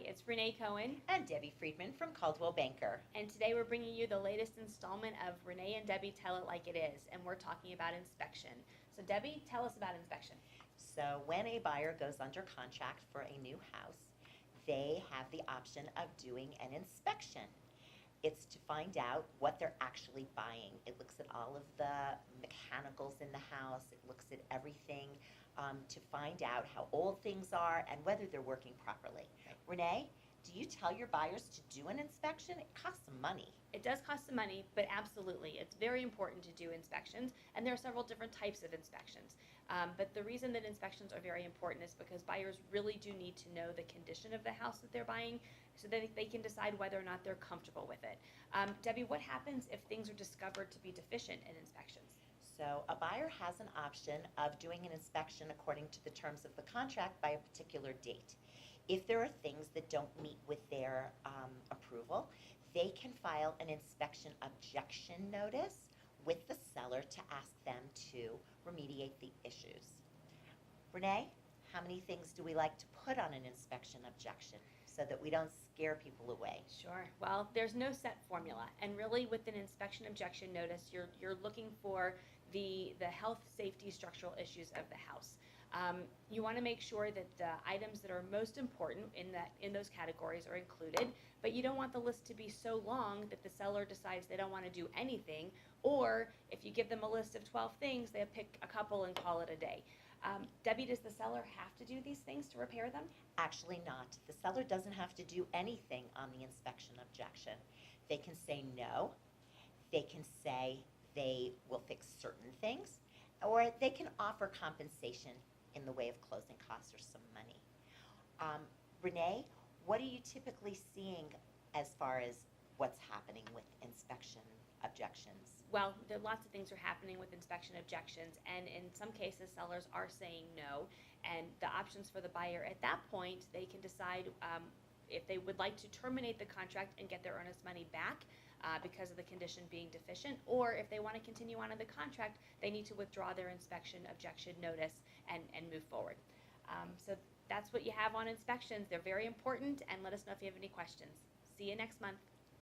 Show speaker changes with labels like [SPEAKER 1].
[SPEAKER 1] it's Renee Cohen,
[SPEAKER 2] And Debbie Friedman from Caldwell Banker.
[SPEAKER 1] and today we're bringing you the latest installment of Renee and Debbie Tell It Like It Is, and we're talking about inspection. So Debbie, tell us about inspection.
[SPEAKER 2] So when a buyer goes under contract for a new house, they have the option of doing an inspection. It's to find out what they're actually buying. It looks at all of the mechanicals in the house. It looks at everything to find out how old things are and whether they're working properly. Renee, do you tell your buyers to do an inspection? It costs some money.
[SPEAKER 1] It does cost some money, but absolutely, it's very important to do inspections, and there are several different types of inspections. But the reason that inspections are very important is because buyers really do need to know the condition of the house that they're buying so that they can decide whether or not they're comfortable with it. Debbie, what happens if things are discovered to be deficient in inspections?
[SPEAKER 2] So a buyer has an option of doing an inspection according to the terms of the contract by a particular date. If there are things that don't meet with their approval, they can file an inspection objection notice with the seller to ask them to remediate the issues. Renee, how many things do we like to put on an inspection objection so that we don't scare people away?
[SPEAKER 1] Sure. Well, there's no set formula, and really with an inspection objection notice, you're looking for the health, safety, structural issues of the house. You want to make sure that the items that are most important in those categories are included, but you don't want the list to be so long that the seller decides they don't want to do anything, or if you give them a list of 12 things, they'll pick a couple and call it a day. Debbie, does the seller have to do these things to repair them?
[SPEAKER 2] Actually not. The seller doesn't have to do anything on the inspection objection. They can say no. They can say they will fix certain things, or they can offer compensation in the way of closing costs or some money. Renee, what are you typically seeing as far as what's happening with inspection objections?
[SPEAKER 1] Well, there lots of things are happening with inspection objections, and in some cases, sellers are saying no, and the options for the buyer at that point, they can decide if they would like to terminate the contract and get their earnest money back because of the condition being deficient, or if they want to continue on in the contract, they need to withdraw their inspection objection notice and move forward. So that's what you have on inspections. They're very important, and let us know if you have any questions. See you next month.